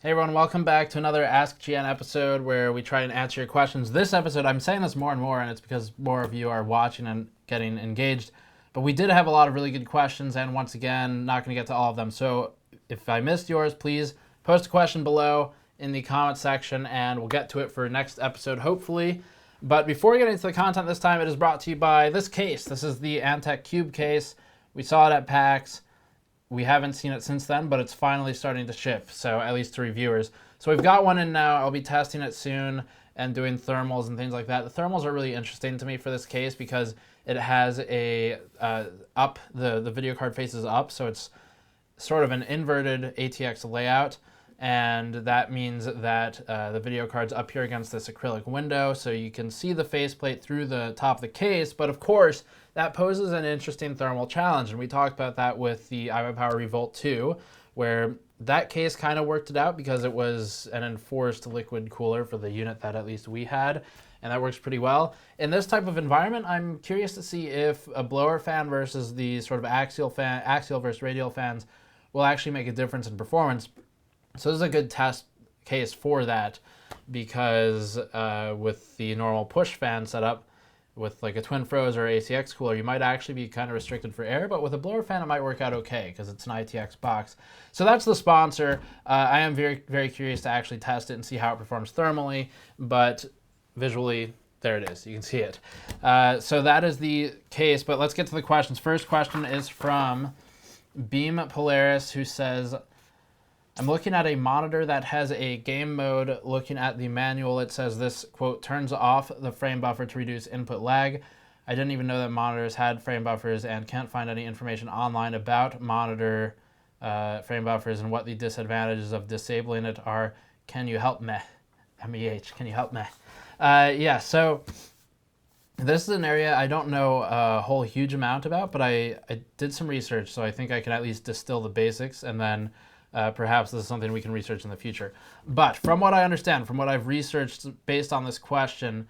Hey everyone, welcome back to another Ask GN episode where we try and answer your questions. This episode, I'm saying this more and more, and it's because more of you are watching and getting engaged. But we did have a lot of really good questions, and once again, not going to get to all of them. So if I missed yours, please post a question below in the comment section, and we'll get to it for next episode, hopefully. But before we get into the content this time, it is brought to you by this case. This is the Antec Cube case. We saw it at PAX. We haven't seen it since then, but it's finally starting to ship, so at least to reviewers. So we've got one in now. I'll be testing it soon and doing thermals and things like that. The thermals are really interesting to me for this case because it has a the video card faces up, so it's sort of an inverted ATX layout, and that means that the video card's up here against this acrylic window, so you can see the faceplate through the top of the case, but of course, that poses an interesting thermal challenge, and we talked about that with the iPower Revolt 2, where that case kind of worked it out because it was an enforced liquid cooler for the unit that at least we had, and that works pretty well. In this type of environment, I'm curious to see if a blower fan versus the sort of axial versus radial fans will actually make a difference in performance. So this is a good test case for that because with the normal push fan setup, with like a twin froze or ACX cooler, you might actually be kind of restricted for air, but with a blower fan, it might work out okay because it's an ITX box. So that's the sponsor. I am very, very curious to actually test it and see how it performs thermally, but visually, there it is. You can see it. So that is the case, but let's get to the questions. First question is from BeamPolaris, who says, I'm looking at a monitor that has a game mode. Looking at the manual, it says this, quote, turns off the frame buffer to reduce input lag. I didn't even know that monitors had frame buffers and can't find any information online about monitor frame buffers and what the disadvantages of disabling it are. Can you help me? MEH, can you help me? Yeah, so this is an area I don't know a whole huge amount about, but I did some research, so I think I can at least distill the basics, and then perhaps this is something we can research in the future. But from what I understand, from what I've researched based on this question,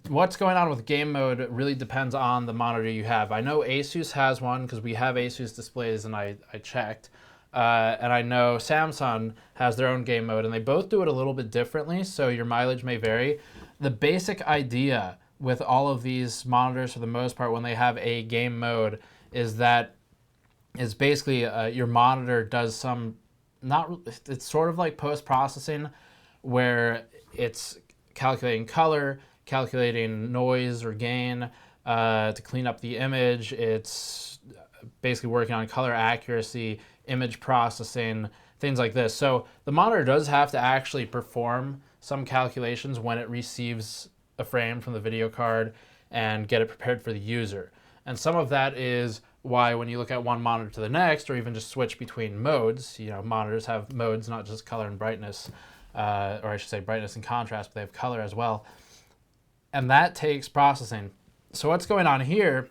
what's going on with game mode really depends on the monitor you have. I know Asus has one because we have Asus displays and I checked. And I know Samsung has their own game mode and they both do it a little bit differently, so your mileage may vary. The basic idea with all of these monitors for the most part when they have a game mode is that is basically your monitor does some, it's sort of like post-processing where it's calculating color, calculating noise or gain to clean up the image. It's basically working on color accuracy, image processing, things like this. So the monitor does have to actually perform some calculations when it receives a frame from the video card and get it prepared for the user. And some of that is why when you look at one monitor to the next, or even just switch between modes, you know, monitors have modes, not just color and brightness, or I should say brightness and contrast, but they have color as well. And that takes processing. So what's going on here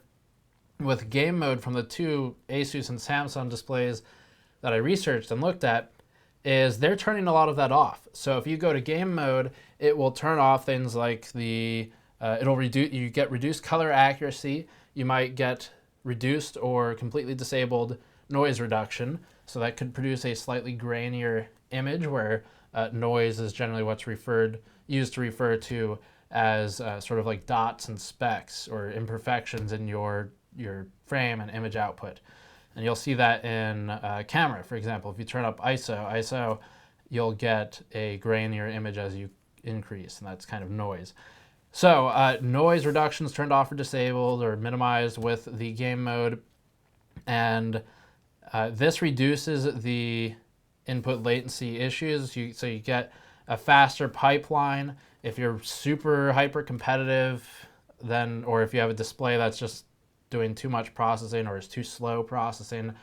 with game mode from the two Asus and Samsung displays that I researched and looked at is they're turning a lot of that off. So if you go to game mode, it will turn off things like the, you get reduced color accuracy, you might get reduced or completely disabled noise reduction. So that could produce a slightly grainier image where noise is generally what's used to refer to as sort of like dots and specks or imperfections in your frame and image output. And you'll see that in camera, for example. If you turn up ISO, you'll get a grainier image as you increase, and that's kind of noise. So noise reduction is turned off or disabled or minimized with the game mode, and this reduces the input latency issues. So you get a faster pipeline. If you're super hyper competitive, then, or if you have a display that's just doing too much processing or is too slow processing,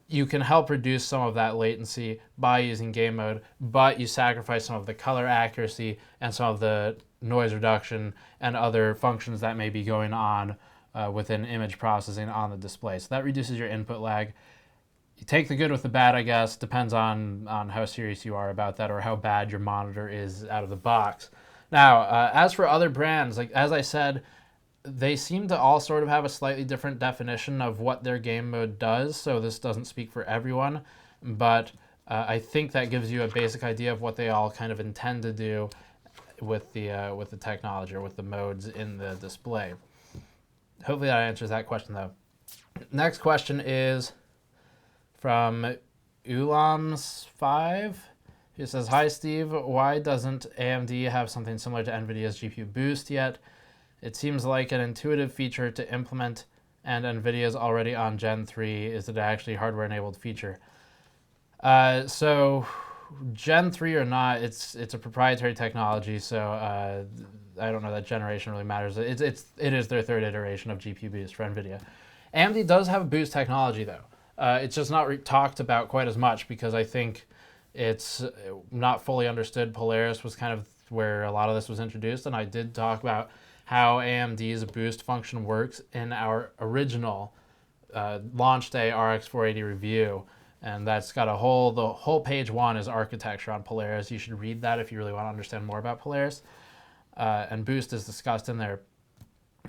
you can help reduce some of that latency by using game mode, but you sacrifice some of the color accuracy and some of the noise reduction and other functions that may be going on within image processing on the display. So that reduces your input lag. You take the good with the bad, I guess. Depends on how serious you are about that or how bad your monitor is out of the box. Now, as for other brands, like as I said, they seem to all sort of have a slightly different definition of what their game mode does, so this doesn't speak for everyone, but I think that gives you a basic idea of what they all kind of intend to do with the technology or with the modes in the display. Hopefully that answers that question though. Next question is from Ulams5. He says, "Hi Steve, why doesn't AMD have something similar to Nvidia's GPU Boost yet? It seems like an intuitive feature to implement, and Nvidia's already on Gen 3. Is it actually hardware-enabled feature?" So Gen 3 or not, it's a proprietary technology, so I don't know that generation really matters. It is their third iteration of GPU Boost for Nvidia. AMD does have a Boost technology though. It's just not talked about quite as much because I think it's not fully understood. Polaris was kind of where a lot of this was introduced, and I did talk about how AMD's Boost function works in our original launch day RX 480 review. And that's got the whole page 1 is architecture on Polaris. You should read that if you really want to understand more about Polaris. And Boost is discussed in there.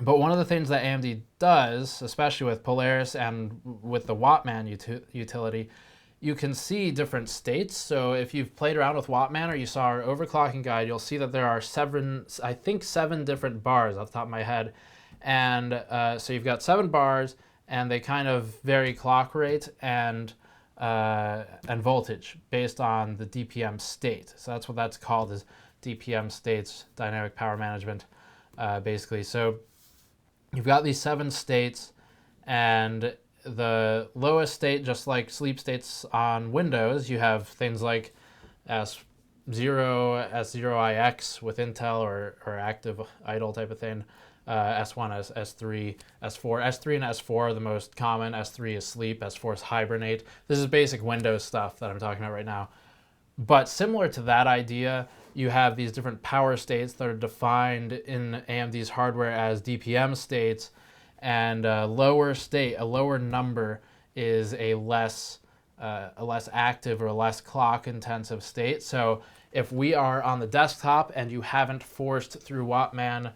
But one of the things that AMD does, especially with Polaris and with the Wattman utility, you can see different states. So if you've played around with Wattman or you saw our overclocking guide, you'll see that there are seven different bars off the top of my head. And so you've got 7 bars, and they kind of vary clock rate and voltage based on the DPM state. So that's what that's called, is DPM states, dynamic power management, basically. So you've got these 7 states, and the lowest state, just like sleep states on Windows, you have things like S0, S0IX with Intel or active idle type of thing. S1, S3, S4. S3 and S4 are the most common. S3 is sleep, S4 is hibernate. This is basic Windows stuff that I'm talking about right now. But similar to that idea, you have these different power states that are defined in AMD's hardware as DPM states, and a lower number is a less active or less clock intensive state. So if we are on the desktop and you haven't forced through Wattman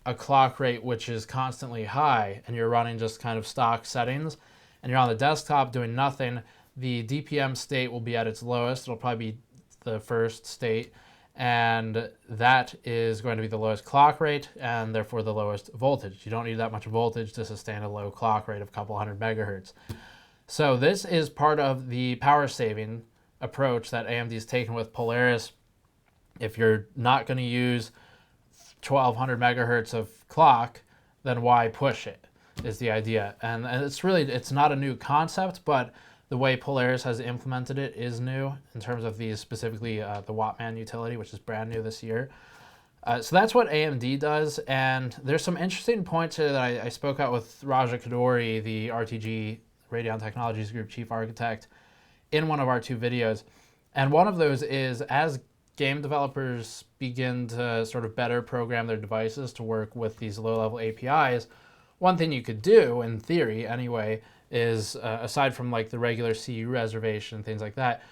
a clock rate which is constantly high, and you're running just kind of stock settings, and you're on the desktop doing nothing, the DPM state will be at its lowest. It'll probably be the first state, and that is going to be the lowest clock rate and therefore the lowest voltage. You don't need that much voltage to sustain a low clock rate of a couple hundred megahertz. So this is part of the power saving approach that AMD's taken with Polaris. If you're not going to use 1200 megahertz of clock, then why push it, is the idea. And it's not a new concept, but the way Polaris has implemented it is new in terms of these, specifically the Wattman utility, which is brand new this year. So that's what AMD does, and there's some interesting points here that I spoke out with Raja Kadori, the RTG Radeon Technologies Group chief architect, in one of our 2 videos. And one of those is, as game developers begin to sort of better program their devices to work with these low-level APIs, one thing you could do, in theory anyway, is aside from like the regular CU reservation and things like that,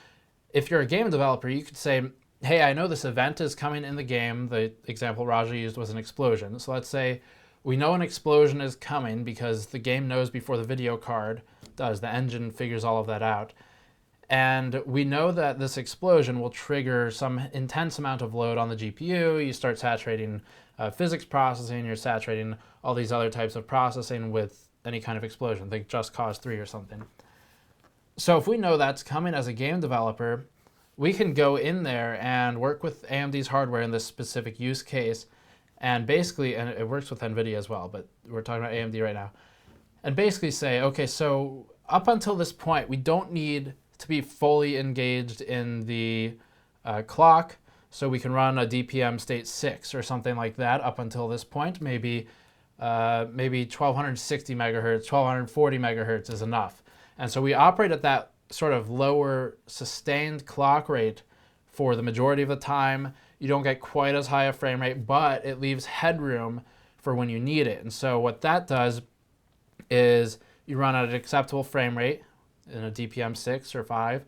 if you're a game developer, you could say, hey, I know this event is coming in the game. The example Raja used was an explosion. So let's say we know an explosion is coming because the game knows before the video card does. The engine figures all of that out. And we know that this explosion will trigger some intense amount of load on the GPU. You start saturating physics processing, you're saturating all these other types of processing with any kind of explosion. Think Just Cause 3 or something. So if we know that's coming as a game developer, we can go in there and work with AMD's hardware in this specific use case. And basically, and it works with Nvidia as well, but we're talking about AMD right now. And basically say, okay, so up until this point, we don't need to be fully engaged in the clock, so we can run a DPM state 6 or something like that up until this point. Maybe 1260 megahertz, 1240 megahertz is enough. And so we operate at that sort of lower sustained clock rate for the majority of the time. You don't get quite as high a frame rate, but it leaves headroom for when you need it. And so what that does is you run at an acceptable frame rate in a DPM 6 or 5,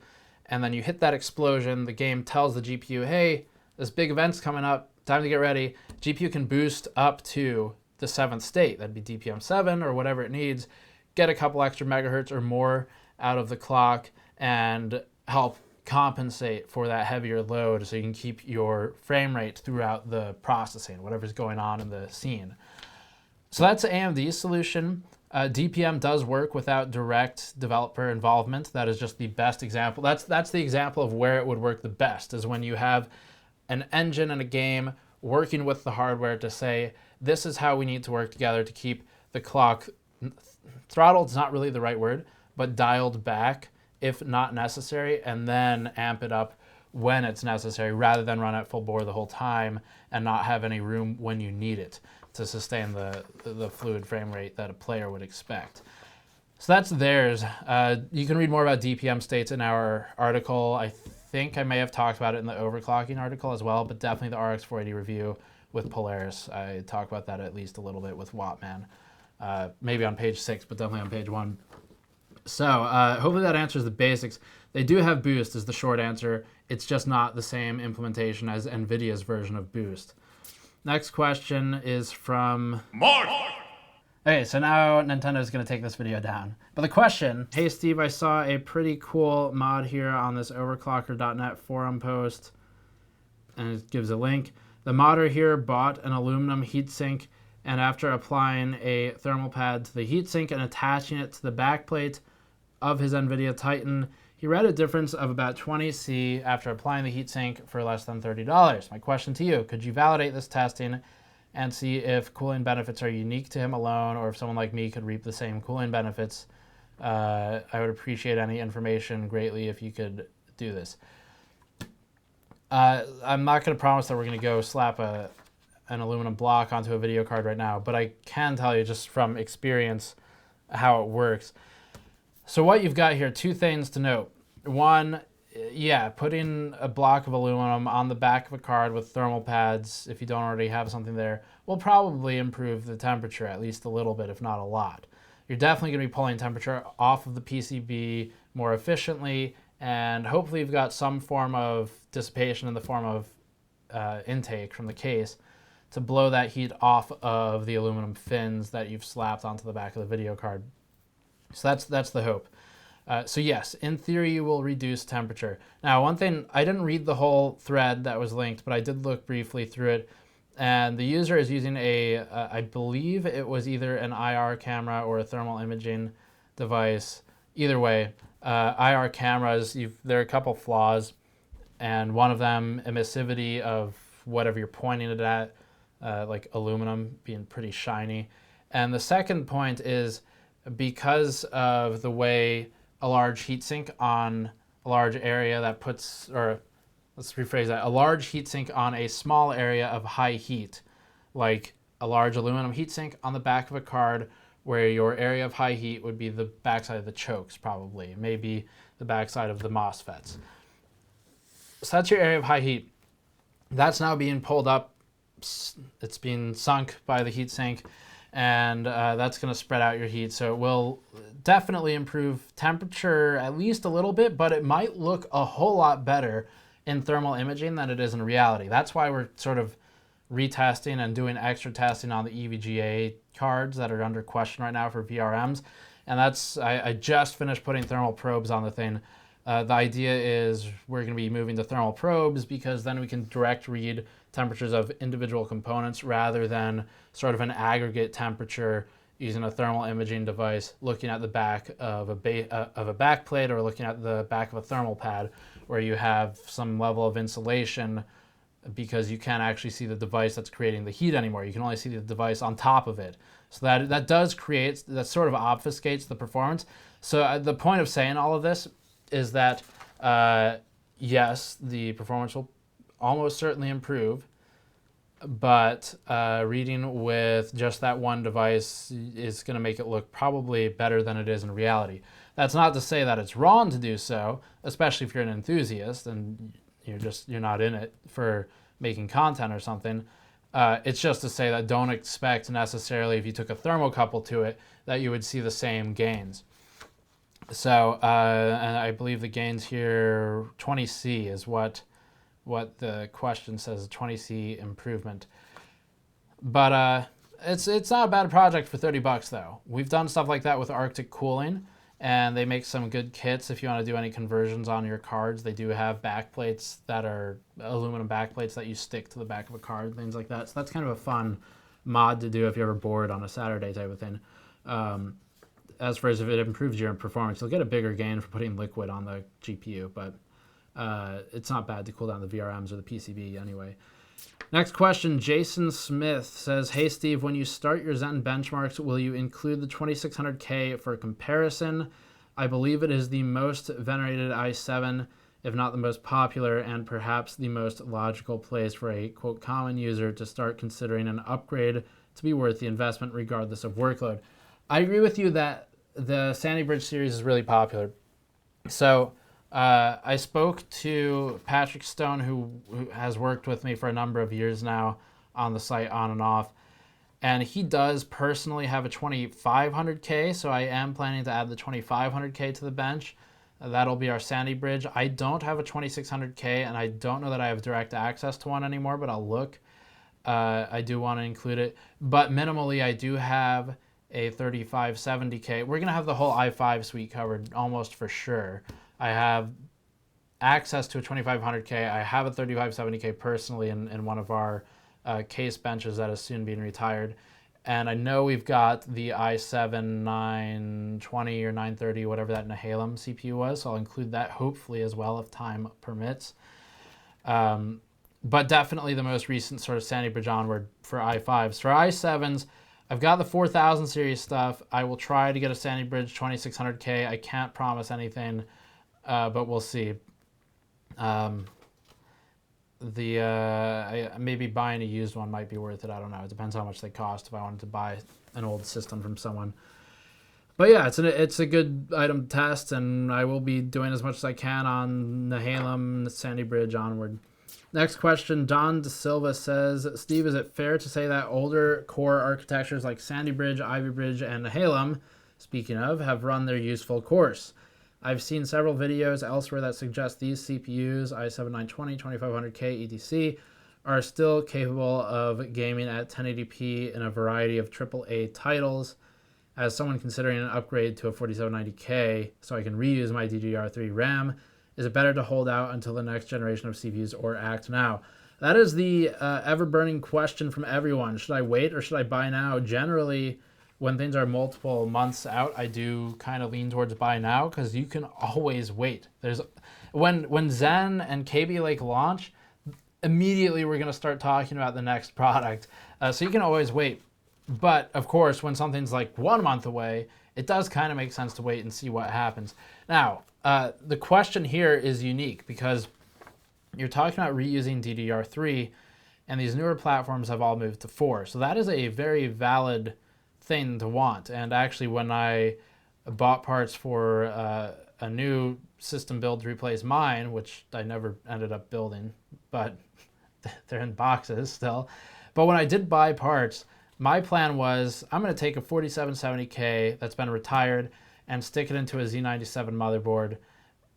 and then you hit that explosion. The game tells the GPU, hey, this big event's coming up, time to get ready. GPU can boost up to the 7th state. That'd be DPM 7 or whatever it needs, get a couple extra megahertz or more out of the clock, and help compensate for that heavier load so you can keep your frame rate throughout the processing, whatever's going on in the scene. So that's AMD's solution. DPM does work without direct developer involvement. That is just the best example. That's the example of where it would work the best, is when you have an engine and a game working with the hardware to say, this is how we need to work together to keep the clock throttled is not really the right word, but dialed back if not necessary, and then amp it up when it's necessary, rather than run at full bore the whole time and not have any room when you need it to sustain the fluid frame rate that a player would expect. So that's theirs. You can read more about DPM states in our article. I think I may have talked about it in the overclocking article as well, but definitely the RX 480 review with Polaris. I talk about that at least a little bit with Wattman. Maybe on page 6, but definitely on page 1. So hopefully that answers the basics. They do have Boost is the short answer. It's just not the same implementation as NVIDIA's version of Boost. Next question is from Marth. Okay, so now Nintendo is going to take this video down. But the question, hey Steve, I saw a pretty cool mod here on this overclocker.net forum post, and it gives a link. The modder here bought an aluminum heatsink, and after applying a thermal pad to the heatsink and attaching it to the backplate of his Nvidia Titan, he read a difference of about 20 C after applying the heatsink for less than $30. My question to you, could you validate this testing and see if cooling benefits are unique to him alone, or if someone like me could reap the same cooling benefits? I would appreciate any information greatly if you could do this. I'm not going to promise that we're going to go slap an aluminum block onto a video card right now, but I can tell you just from experience how it works. So what you've got here, two things to note. One, yeah, putting a block of aluminum on the back of a card with thermal pads, if you don't already have something there, will probably improve the temperature at least a little bit, if not a lot. You're definitely going to be pulling temperature off of the PCB more efficiently, and hopefully you've got some form of dissipation in the form of intake from the case to blow that heat off of the aluminum fins that you've slapped onto the back of the video card. So that's the hope. So yes, in theory, you will reduce temperature. Now, one thing, I didn't read the whole thread that was linked, but I did look briefly through it. And the user is using I believe it was either an IR camera or a thermal imaging device. Either way, IR cameras, there are a couple flaws, and one of them, emissivity of whatever you're pointing it at, like aluminum being pretty shiny. And the second point is, because of the way a large heatsink on a large area that puts, or let's rephrase that, a large heatsink on a small area of high heat, like a large aluminum heatsink on the back of a card where your area of high heat would be the backside of the chokes probably, maybe the backside of the MOSFETs. So that's your area of high heat. That's now being pulled up, it's being sunk by the heatsink, and that's going to spread out your heat. So it will definitely improve temperature at least a little bit, but it might look a whole lot better in thermal imaging than it is in reality. That's why we're sort of retesting and doing extra testing on the EVGA cards that are under question right now for VRMs. And that's, I just finished putting thermal probes on the thing. The idea is we're going to be moving to thermal probes because then we can direct read temperatures of individual components rather than sort of an aggregate temperature using a thermal imaging device looking at the back of a backplate or looking at the back of a thermal pad where you have some level of insulation because you can't actually see the device that's creating the heat anymore. You can only see the device on top of it. So that does create, that sort of obfuscates the performance. So the point of saying all of this is that, yes, the performance will almost certainly improve, but reading with just that one device is going to make it look probably better than it is in reality. That's not to say that it's wrong to do so, especially if you're an enthusiast and you're not in it for making content or something. It's just to say that don't expect necessarily if you took a thermocouple to it that you would see the same gains. So, and I believe the gains here, 20C is what the question says, 20C improvement. But it's not a bad project for $30 though. We've done stuff like that with Arctic cooling, and they make some good kits if you want to do any conversions on your cards. They do have backplates that are aluminum backplates that you stick to the back of a card, things like that. So that's kind of a fun mod to do if you're ever bored on a Saturday type of thing. As far as if it improves your performance, you'll get a bigger gain for putting liquid on the GPU, but it's not bad to cool down the VRMs or the PCB anyway. Next question, Jason Smith says, hey Steve, when you start your Zen benchmarks, will you include the 2600K for comparison? I believe it is the most venerated i7, if not the most popular, and perhaps the most logical place for a, quote, common user to start considering an upgrade to be worth the investment regardless of workload. I agree with you that the Sandy Bridge series is really popular. So I spoke to Patrick Stone, who has worked with me for a number of years now on the site on and off. And he does personally have a 2500K, so I am planning to add the 2500K to the bench. That'll be our Sandy Bridge. I don't have a 2600K, and I don't know that I have direct access to one anymore, but I'll look. I do want to include it. But minimally, I do have a 3570K. We're going to have the whole i5 suite covered almost for sure. I have access to a 2500K. I have a 3570K personally in one of our case benches that is soon being retired. And I know we've got the i7 920 or 930, whatever that Nehalem CPU was. So I'll include that hopefully as well if time permits. But definitely the most recent sort of Sandy Bridge onward for i5s. For i7s, I've got the 4000 series stuff. I will try to get a Sandy Bridge 2600K. I can't promise anything, but we'll see. Maybe buying a used one might be worth it. I don't know. It depends how much they cost if I wanted to buy an old system from someone. But yeah, it's a good item to test, and I will be doing as much as I can on Nehalem, Sandy Bridge onward. Next question, Jon Da Silva says, Steve, is it fair to say that older core architectures like Sandy Bridge, Ivy Bridge, and Nehalem, speaking of, have run their useful course? I've seen several videos elsewhere that suggest these CPUs, i7 920, 2500K, etc., are still capable of gaming at 1080p in a variety of AAA titles. As someone considering an upgrade to a 4790K so I can reuse my DDR3 RAM, is it better to hold out until the next generation of CPUs or act now? That is the ever-burning question from everyone. Should I wait or should I buy now? Generally, when things are multiple months out, I do kind of lean towards buy now because you can always wait. When Zen and KB Lake launch, immediately we're going to start talking about the next product. So you can always wait. But of course, when something's like 1 month away, it does kind of make sense to wait and see what happens. Now, the question here is unique because you're talking about reusing DDR3, and these newer platforms have all moved to 4. So that is a very valid thing to want. And actually, when I bought parts for a new system build to replace mine, which I never ended up building, but they're in boxes still. But when I did buy parts, my plan was I'm going to take a 4770K that's been retired and stick it into a Z97 motherboard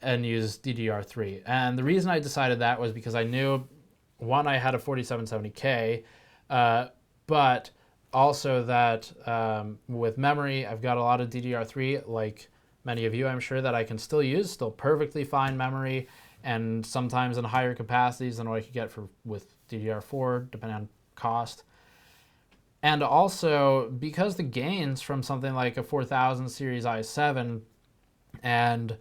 and use DDR3. And the reason I decided that was because I knew, one, I had a 4770K, but also that with memory, I've got a lot of DDR3, like many of you, I'm sure, that I can still use, still perfectly fine memory, and sometimes in higher capacities than what I could get with DDR4, depending on cost. And also, because the gains from something like a 4000 series i7 and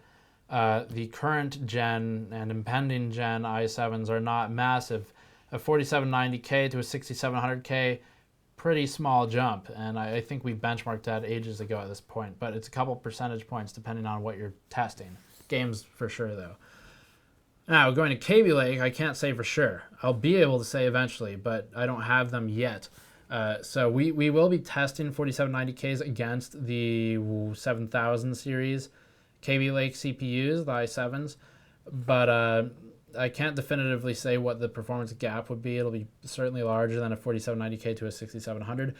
the current gen and impending gen i7s are not massive, a 4790K to a 6700K, pretty small jump. And I think we benchmarked that ages ago at this point, but it's a couple percentage points depending on what you're testing. Games for sure, though. Now, going to Kaby Lake, I can't say for sure. I'll be able to say eventually, but I don't have them yet. So we will be testing 4790Ks against the 7000 series Kaby Lake CPUs, the i7s, but I can't definitively say what the performance gap would be. It'll be certainly larger than a 4790K to a 6700,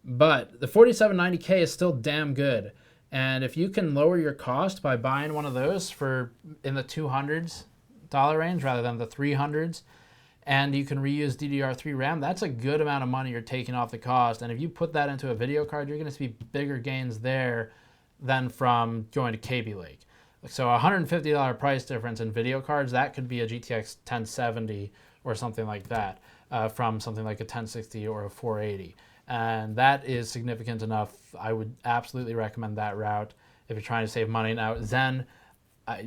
but the 4790K is still damn good. And if you can lower your cost by buying one of those for in the $200s range rather than the 300s, and you can reuse DDR3 RAM, that's a good amount of money you're taking off the cost. And if you put that into a video card, you're going to see bigger gains there than from going to KB Lake. So $150 price difference in video cards, that could be a GTX 1070 or something like that from something like a 1060 or a 480. And that is significant enough. I would absolutely recommend that route if you're trying to save money. Now, Zen,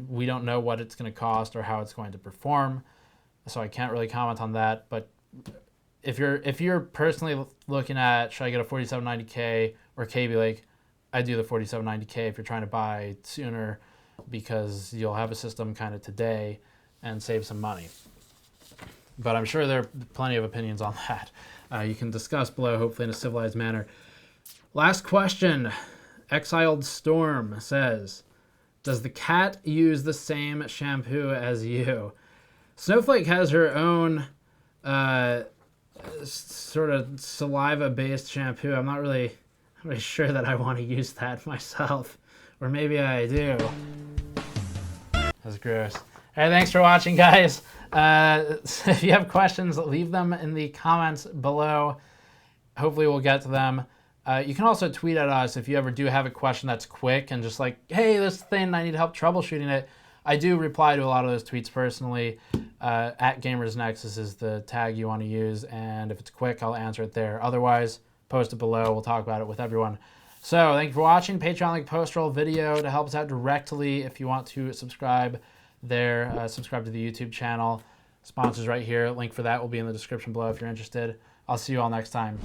we don't know what it's going to cost or how it's going to perform, so I can't really comment on that. But if you're personally looking at, should I get a 4790K or KB Lake, I do the 4790K if you're trying to buy sooner, because you'll have a system kind of today and save some money. But I'm sure there are plenty of opinions on that. You can discuss below, hopefully in a civilized manner. Last question. Exiled Storm says, does the cat use the same shampoo as you? Snowflake has her own sort of saliva-based shampoo. I'm not really sure that I want to use that myself. Or maybe I do. That's gross. All right, thanks for watching, guys. If you have questions, leave them in the comments below. Hopefully we'll get to them. You can also tweet at us if you ever do have a question that's quick and just like, hey, this thing, I need help troubleshooting it. I do reply to a lot of those tweets personally. At gamersnexus is the tag you want to use, and if it's quick, I'll answer it there. Otherwise, post it below. We'll talk about it with everyone. So thank you for watching. Patreon link post-roll video to help us out directly if you want to subscribe there. Subscribe to the YouTube channel. Sponsors right here. Link for that will be in the description below if you're interested. I'll see you all next time.